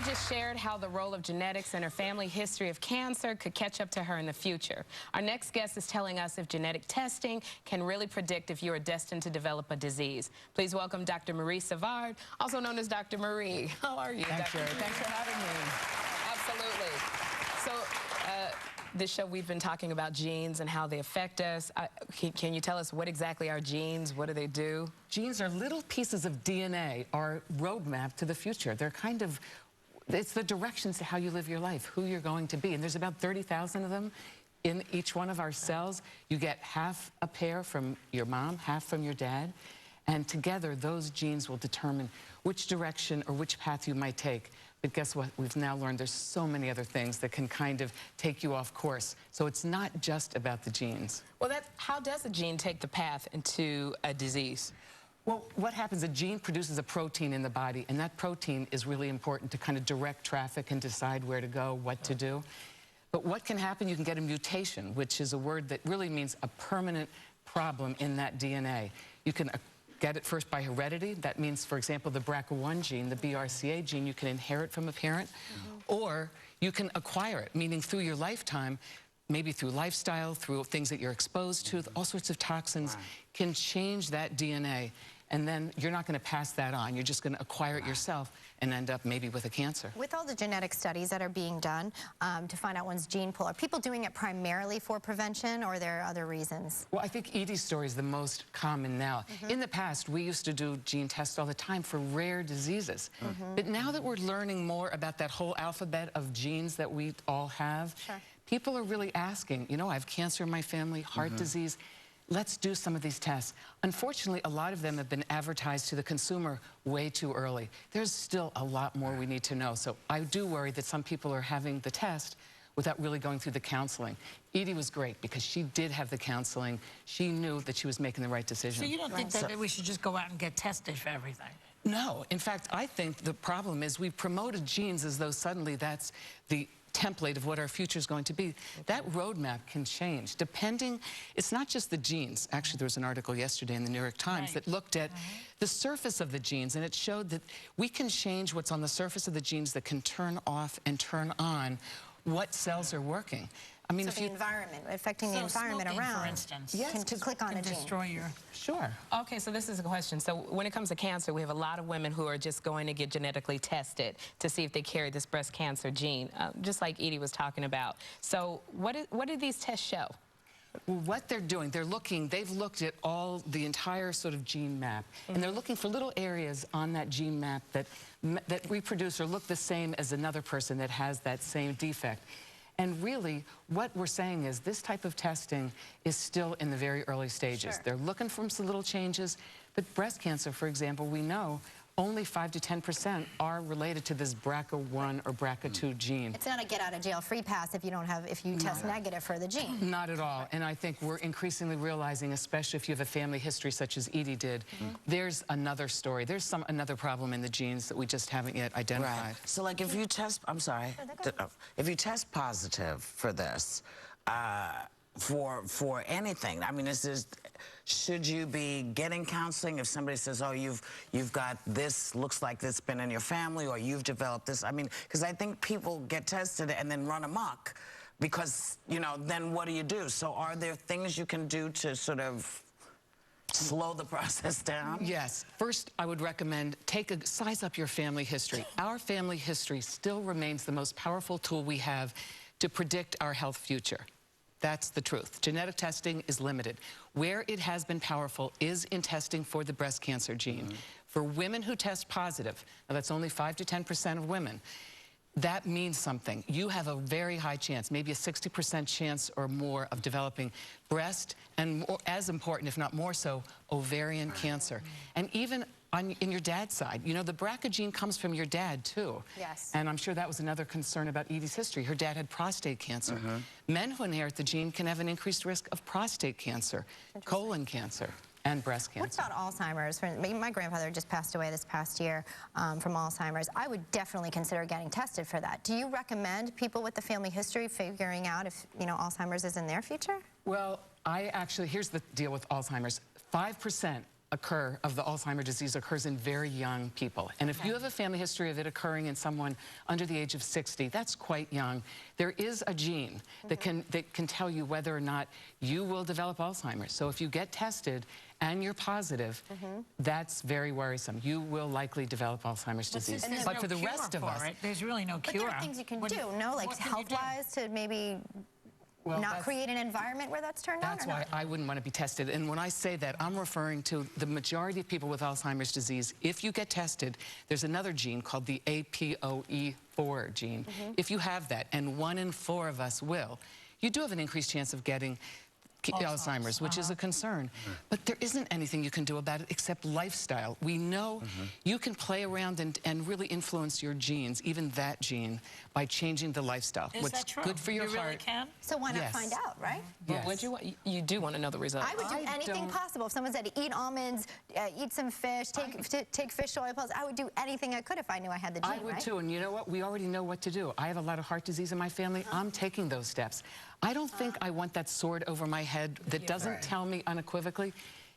just shared how the role of genetics and her family history of cancer could catch up to her in the future. Our next guest is telling us if genetic testing can really predict if you are destined to develop a disease. Please welcome Dr. Marie Savard, also known as Dr. Marie. How are you, Thanks, Dr. Sherry. Thanks for having me. Absolutely. So, this show we've been talking about genes and how they affect us. Can you tell us what exactly are genes? What do they do? Genes are little pieces of DNA, our roadmap to the future. They're kind of, it's the directions to how you live your life, who you're going to be. And there's about 30,000 of them in each one of our cells. You get half a pair from your mom, half from your dad. And together, those genes will determine which direction or which path you might take. But guess what? We've now learned there's so many other things that can kind of take you off course. So it's not just about the genes. Well, how does a gene take the path into a disease? Well, what happens, a gene produces a protein in the body, and that protein is really important to kind of direct traffic and decide where to go, what to do. But what can happen, you can get a mutation, which is a word that really means a permanent problem in that DNA. You can get it first by heredity. That means, for example, the BRCA1 gene, the BRCA gene, you can inherit from a parent, or you can acquire it, meaning through your lifetime, maybe through lifestyle, through things that you're exposed to, all sorts of toxins can change that DNA. And then you're not going to pass that on. You're just going to acquire it yourself and end up maybe with a cancer. With all the genetic studies that are being done to find out one's gene pool, are people doing it primarily for prevention, or are there other reasons? Well, I think Edie's story is the most common now. In the past, we used to do gene tests all the time for rare diseases. But now that we're learning more about that whole alphabet of genes that we all have, people are really asking, you know, I have cancer in my family, heart disease. Let's do some of these tests. Unfortunately, a lot of them have been advertised to the consumer way too early. There's still a lot more we need to know. So I do worry that some people are having the test without really going through the counseling. Edie was great because she did have the counseling. She knew that she was making the right decision. So you don't think that we should just go out and get tested for everything? No. In fact, I think the problem is we've promoted genes as though suddenly that's the template of what our future is going to be. That roadmap can change depending. It's not just the genes. Actually, there was an article yesterday in the New York Times that looked at the surface of the genes, and it showed that we can change what's on the surface of the genes that can turn off and turn on what cells are working. I mean, so if the environment, affecting the environment smoking, around, for instance, can click on a gene. Destroy your... Sure. Okay, so this is a question. So when it comes to cancer, we have a lot of women who are just going to get genetically tested to see if they carry this breast cancer gene, just like Edie was talking about. So what do these tests show? Well, what they're doing, they've looked at the entire sort of gene map, and they're looking for little areas on that gene map that reproduce or look the same as another person that has that same defect. And really, what we're saying is this type of testing is still in the very early stages. They're looking for some little changes, but breast cancer, for example, we know only 5 to 10% are related to this BRCA1 or BRCA2 gene. It's not a get-out-of-jail-free pass if you test negative for the gene. Not at all. And I think we're increasingly realizing, especially if you have a family history such as Edie did, there's another story. There's another problem in the genes that we just haven't yet identified. Right. So, like, if you test, I'm sorry, if you test positive for this, for anything, I mean, should you be getting counseling if somebody says, oh, you've got this, looks like this been in your family, or you've developed this? I mean, because I think people get tested and then run amok because, you know, then what do you do? So are there things you can do to sort of slow the process down? Yes. First, I would recommend size up your family history. Our family history still remains the most powerful tool we have to predict our health future. That's the truth. Genetic testing is limited. Where it has been powerful is in testing for the breast cancer gene. For women who test positive, now that's only 5 to 10% of women, that means something. You have a very high chance, maybe a 60% chance or more of developing breast and, as important, if not more so, ovarian cancer. And even in your dad's side, you know, the BRCA gene comes from your dad, too. Yes. And I'm sure that was another concern about Edie's history. Her dad had prostate cancer. Men who inherit the gene can have an increased risk of prostate cancer, colon cancer, and breast cancer. What about Alzheimer's? My grandfather just passed away this past year from Alzheimer's. I would definitely consider getting tested for that. Do you recommend people with the family history figuring out if, you know, Alzheimer's is in their future? Well, here's the deal with Alzheimer's. 5% occur, of the Alzheimer's disease, occurs in very young people. And if you have a family history of it occurring in someone under the age of 60, that's quite young. There is a gene that can tell you whether or not you will develop Alzheimer's. So if you get tested and you're positive, that's very worrisome. You will likely develop Alzheimer's disease. There's But no for the cure rest of for us, it. There's really no But cure. there are things you can What do, no? Like what can you do? health-wise to maybe well, not that's- create an environment where that's turned on That's or why not? I wouldn't want to be tested. And when I say that, I'm referring to the majority of people with Alzheimer's disease. If you get tested, there's another gene called the APOE4 gene. If you have that, and 1 in 4 of us will, you do have an increased chance of getting Alzheimer's, which is a concern. But there isn't anything you can do about it except lifestyle. We know you can play around and really influence your genes, even that gene, by changing the lifestyle. Is What's that true? good for your you heart. really can? So why not Yes. find out, right? Yes. Would you do want to know the results? I would do I anything don't- possible. If someone said eat almonds, eat some fish, take fish oil pills, I would do anything I could if I knew I had the gene, I would right? too, and you know what? We already know what to do. I have a lot of heart disease in my family. I'm taking those steps. I don't think I want that sword over my head that doesn't tell me unequivocally.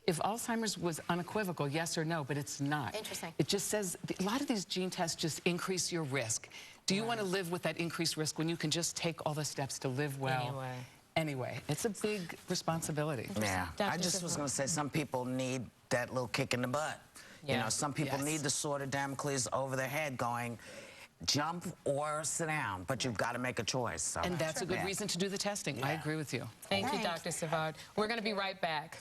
If Alzheimer's was unequivocal, yes or no, but it's not. Interesting. It just says, a lot of these gene tests just increase your risk. Do you want to live with that increased risk when you can just take all the steps to live well? Anyway, it's a big responsibility. Yeah, I Dr. just was Sivan. going to say some people need that little kick in the butt. You Yeah. know, some people Yes. need the sword of Damocles over their head going, jump or sit down, but you've got to make a choice. So. And that's a good Yeah. reason to do the testing. I agree with you. Thank you, Thanks. Dr. Savard. We're going to be right back.